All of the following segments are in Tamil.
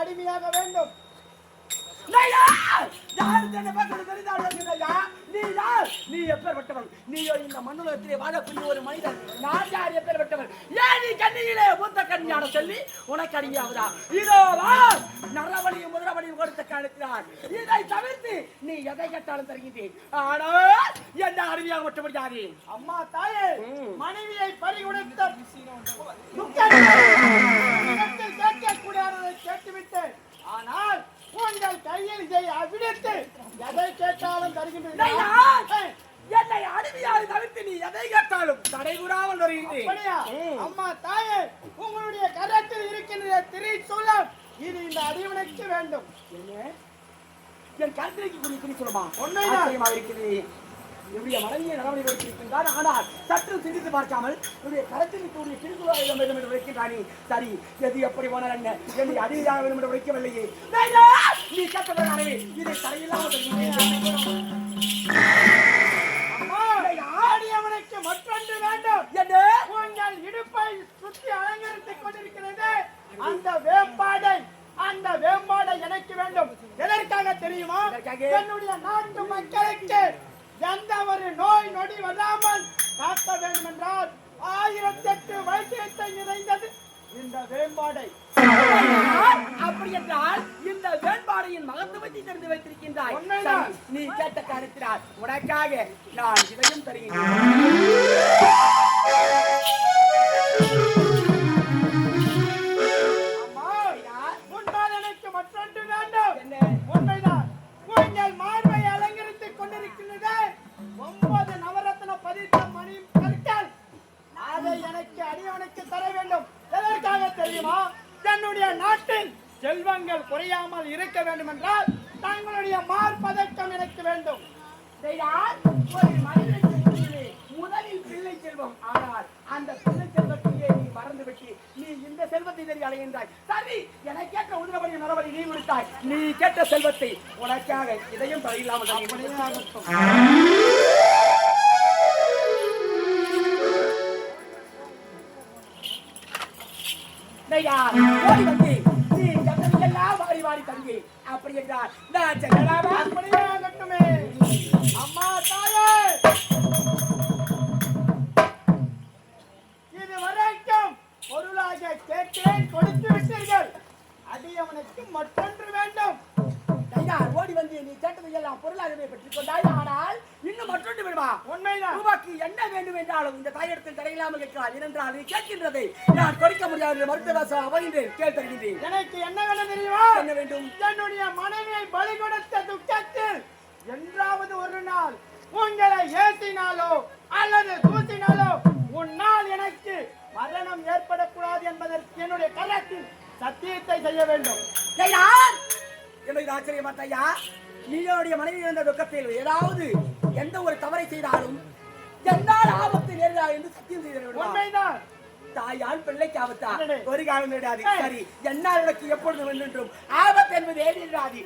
அடிமையாக வேண்டும். நீ எப்பேற்பட்டவன்? நீயோ இந்த மண்ணுலகத்திலே வாழக்கூடிய ஒரு மனிதன். நான் யார்? எப்பேற்பட்டவன்? ஏன் நீ கண்ணியிலே மூத்த கண்ணியான சொல்லி உனக்கு அடிமையாவதா? இதோ நரவழியும் முதலவழியும் கொடுத்த காலத்தினார் இதை தவிர்த்து நீ எதை கேட்டாலும் தருகின்றேன். ஆனால் என்ன அடிமையாக மட்டும் முடியாது. அம்மா தாயே, மனைவியை பறிகொடுத்த கேட்கக்கூடாததை கேட்டுவிட்டு, ஆனால் உங்கள் கையில் இதை அவிழ்த்து எதை கேட்டாலும் தருகின்றேன். என்னை அடிமையாக தவிர்த்து நீ எதை கேட்டாலும் தடைபுறாமல் வருகின்றேன். அம்மா தாயே, உங்களுடைய கரத்தில் இருக்கின்ற திரிசூலம் இது இந்த அடிவனுக்கு வேண்டும். என் கருத்திற்கு கூடிய திரிசூலமா? உண்மையாக இருக்கிறது. என்னுடைய மனைவியை நடவடிக்கை கொடுத்திருக்கின்றான். ஆனால் சற்று சிந்தித்து பார்க்காமல் என்னுடைய கரத்தில் கூடிய திரிசூலம் வேண்டும் என்று உழைக்கின்றானே. சரி, எது எப்படி போனால் என்ன? என்னை அடிமையாக வேண்டும் என்று உழைக்கவில்லையே. நீ கேட்டவர்களே இதை தரையில்லாமல் அவனுக்கு மற்றொன்று வேண்டும். என்று உங்கள் இடுப்பை சுற்றி அலங்கரித்துக் கொண்டிருக்கிறது அந்த வேம்பாடை. அந்த வேம்பாடை எனக்கு வேண்டும். எதற்காக தெரியுமா? என்னுடைய நாட்டு மக்களுக்கு எந்த ஒரு நோய் நொடி வராமல் காக்க வேண்டும் என்றால் 1008 வைத்தியத்தை நிறைந்தது இந்த வேம்பாடை. அப்படி என்றால் இந்த வேண்பாடையின் மகத்துவத்தை தெரிந்து வைத்திருக்கின்றாய். நீ கேட்ட காரணத்தினால் உனக்காக நான் இதையும் தருகிறேன். எனக்கு மற்றொன்று வேண்டும். உண்மைதான், உங்கள் மார்பை அலங்கரித்துக் கொண்டிருக்கின்றது 9 நவரத்ன பதித்த மணி கற்கள். அதை எனக்கு அடியவனுக்கு தர வேண்டும். எதற்காக தெரியுமா? என்னுடைய நாட்டில் செல்வங்கள் குறையாமல் இருக்க வேண்டும் என்றால் தங்களுடைய மார்பதக்கம் எனக்கு வேண்டும். ஒரு மனிதனுக்கு முதலில் பிள்ளை செல்வம். ஆனால் அந்த பிள்ளை செல்வத்தையே நீ மறந்துவிட்டு நீ இந்த செல்வத்தை தேடி அடைகின்றாய். சரி, என கேட்ட உதிரபடி நரபடி நீ விடுத்தாய். நீ கேட்ட செல்வத்தை உனக்காக இதையும் தரையில்லாமல் ஓடி வந்து நீ கட்டமையெல்லாம் வாரி வாரி தங்கி அப்படி என்றார். நான் செல்லலாமா? அப்படியே ஆகட்டுமே. அம்மா தாயே, இதுவரைக்கும் பொருளாக கேட்கிறேன், கொடுத்து விட்டீர்கள். அடியவனுக்கு மற்றொன்று வேண்டும். ஓடி வந்து நீ கேட்டதை எல்லாம் பொருளாகவே பெற்றுக் கொண்டாய். ஆனால் இன்னும் மற்றொன்று வேணுமா? உண்மைதான். உனக்கு என்ன வேண்டும் என்றாலும் இந்த தாயிடத்தில் தடையில்லாமல் கேட்கிறார். ஏனென்றால் நீ கேட்கின்றதை நான் கொடுக்க முடியாது. மருத்துவ அவகின்றேன், கேள் தருகின்றேன். எனக்கு என்ன வேண்டும் தெரியுமா? என்ன வேண்டும்? என்னுடைய மனைவியை பலி கொடுத்த துக்கத்தில் என்றாவது ஒரு நாள் உங்களை ஏற்றினாலோ அல்லது தூத்தினாலோ உன்னால் எனக்கு மரணம் ஏற்படக்கூடாது என்பதற்கு என்னுடைய கரத்தில் சத்தியத்தை செய்ய வேண்டும். என்னுடைய ஆச்சரியமாட்டையா, நீங்களுடைய மனைவி என்ற துக்கத்தில் ஏதாவது எந்த ஒரு தவறை செய்தாலும் என்னால் ஆபத்து நேர்ந்தா என்று சத்தியம் செய்து. உண்மைதான். தாயால் பிள்ளைக்கு ஆபத்தா? ஒரு காலம் நேராது. சரி, என்னால் உனக்கு எப்பொழுது வென்றும் ஆபத்து என்பது ஏறிடாது.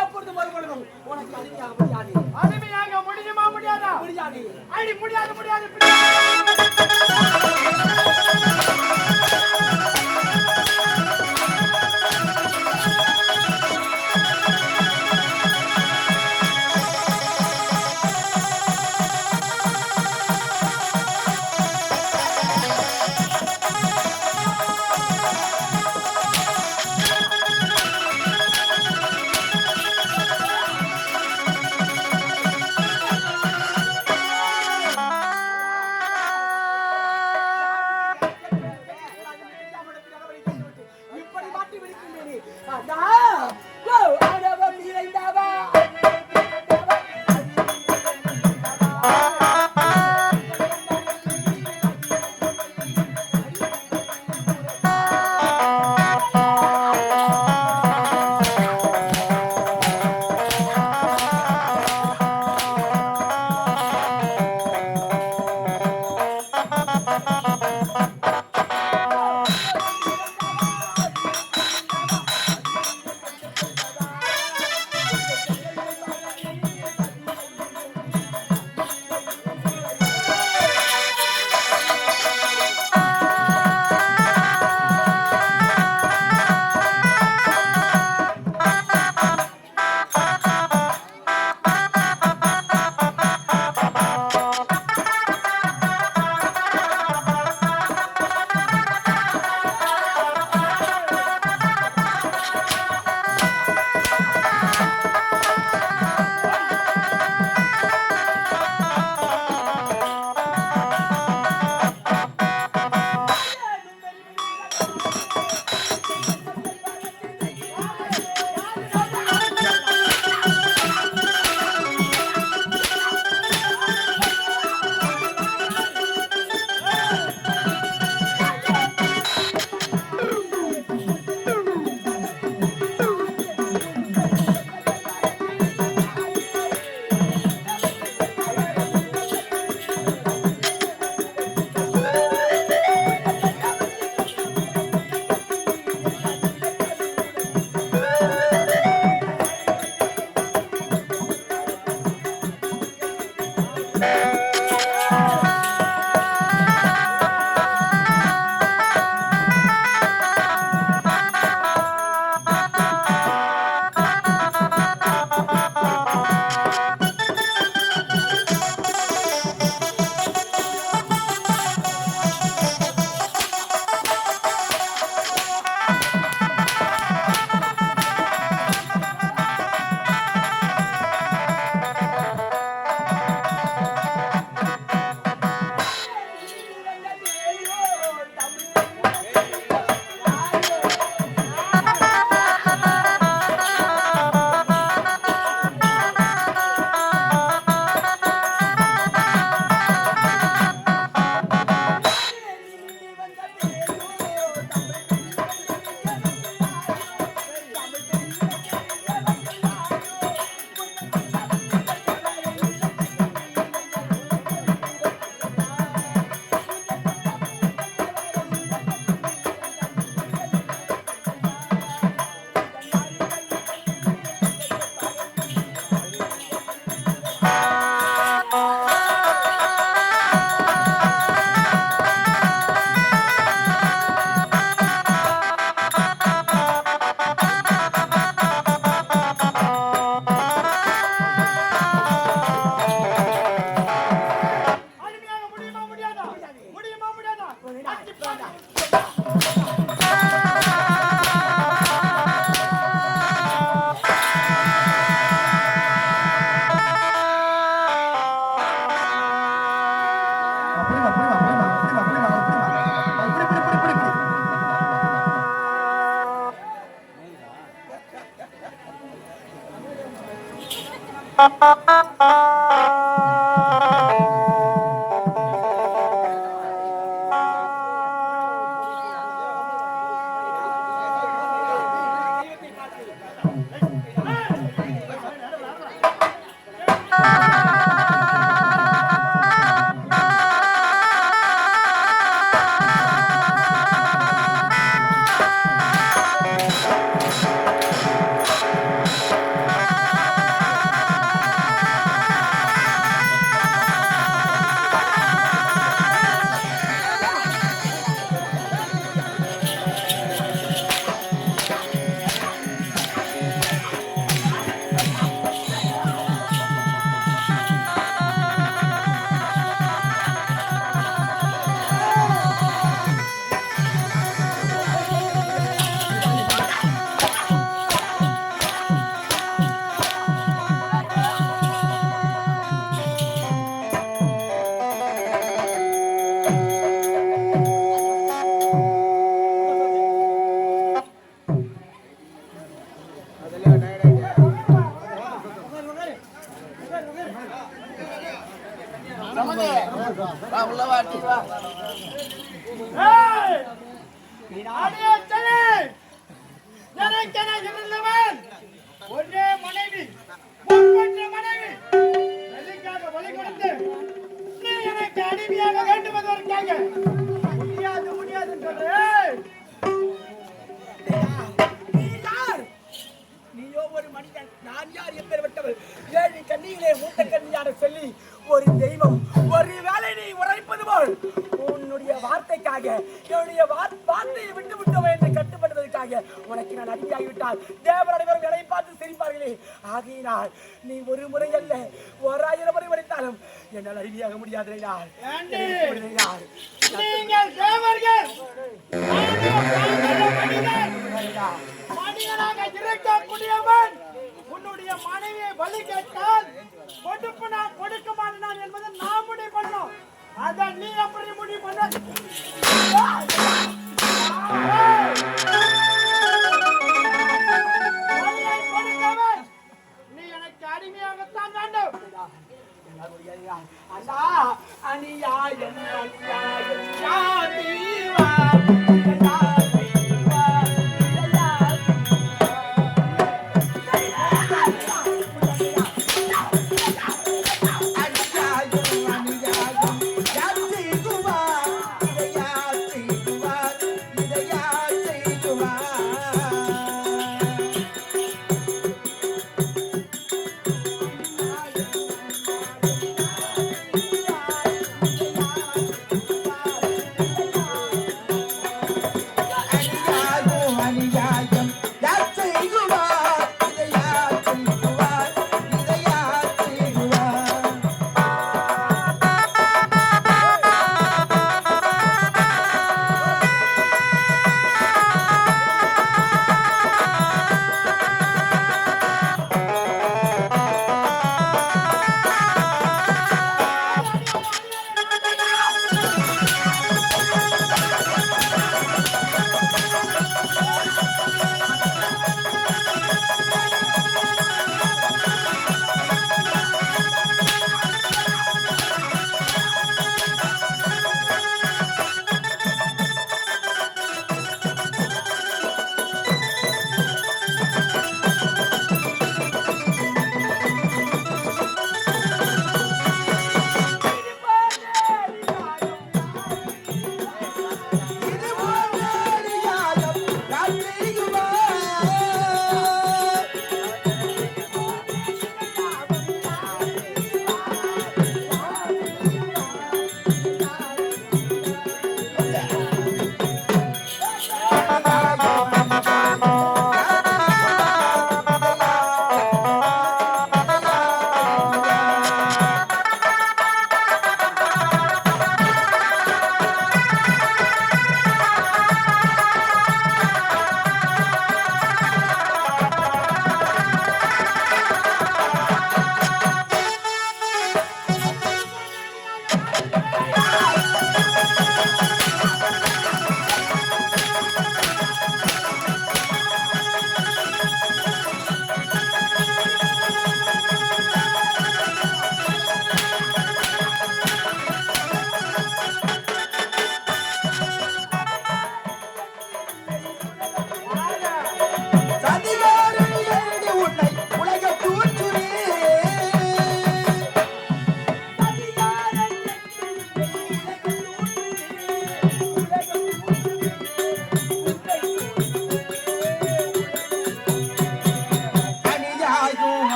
எப்பொழுது மறுபொழுதும் உனக்கு அடிமையாக முடியாது. அடிமையாக முடியுமா? முடியாதா? முடியாது. முடியாது முடியாது. ஏய்! அடியே தலை! எனக்கென இருந்தவன் ஒரே மனைவி, ஒப்பற்ற மனைவி. எதுக்காக பலி கொடுத்து நீ எனக்கு அடிமையாக வேண்டுவதற்காக முடியாது முடியாது சொல்றேன். நீ யார்? நீயோ ஒரு மனிதன், நான் யார் என்பவர்கள் ஏழு கண்ணியிலே மூத்த கண்ணியான சொல்லி ஒரு தெய்வம். ஒரு வேளை நீ உரைப்பது போல் உன்னுடைய வார்த்தைக்காக என்னுடைய வார்த்தையை விட்டு விட்டோம் என்று கட்டுப்படுவதற்காக உனக்கு நான் அடிமையாகிவிட்டால் தேவர் அனைவரும் என்னை பார்த்து சிரிப்பார்களே. ஆகையினால் நீ ஒரு முறை அல்ல 1000 முறை உரைத்தாலும் என்னால் அடிமையாக முடியாது. நீங்கள் தேவர்கள், மனிதனாக இருக்கக்கூடியவன் உன்னுடைய மனைவியை பலி கேட்டால் கொடுப்பு நான் கொடுக்க மாட்டேன் என்பதை நான் முடிவு பண்ணோம். அத நீ எப்படி முடிவு பண்ண? பலியை கொடுத்தவன் நீ எனக்கு அடிமையாகத்தான் வேண்டும். அண்ணா அநியாயம் அநியாயம் யாதீவா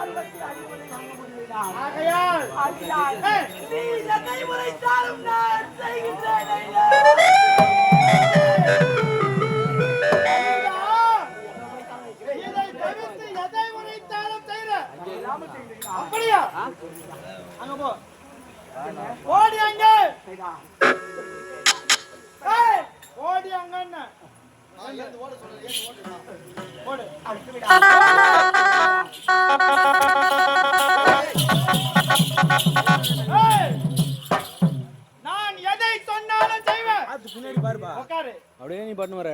பருவத்தில் அடிமுறை வாங்க முடியவில்லை. ஆகையால் ஆகையால் ஏய், நீ என்னை உரைத்தாலும் நான் செய்கின்றேன் ஐயா. இதை தவிர்த்து எதை உரைத்தாலும் செய்யற. இல்லாமல் செய்கிறீர்களா? அப்படியா? அங்க போ. ஓடி அங்க. சரிடா. ஏய், ஓடி அங்கன்னு. ஓடு. அடுத்து விடா. ஏய், நான் எதை சொன்னாலும் செய்வேன். பின்னாடி பாருப்பா உட்காரு. அப்படியே நீ பண்ணு வர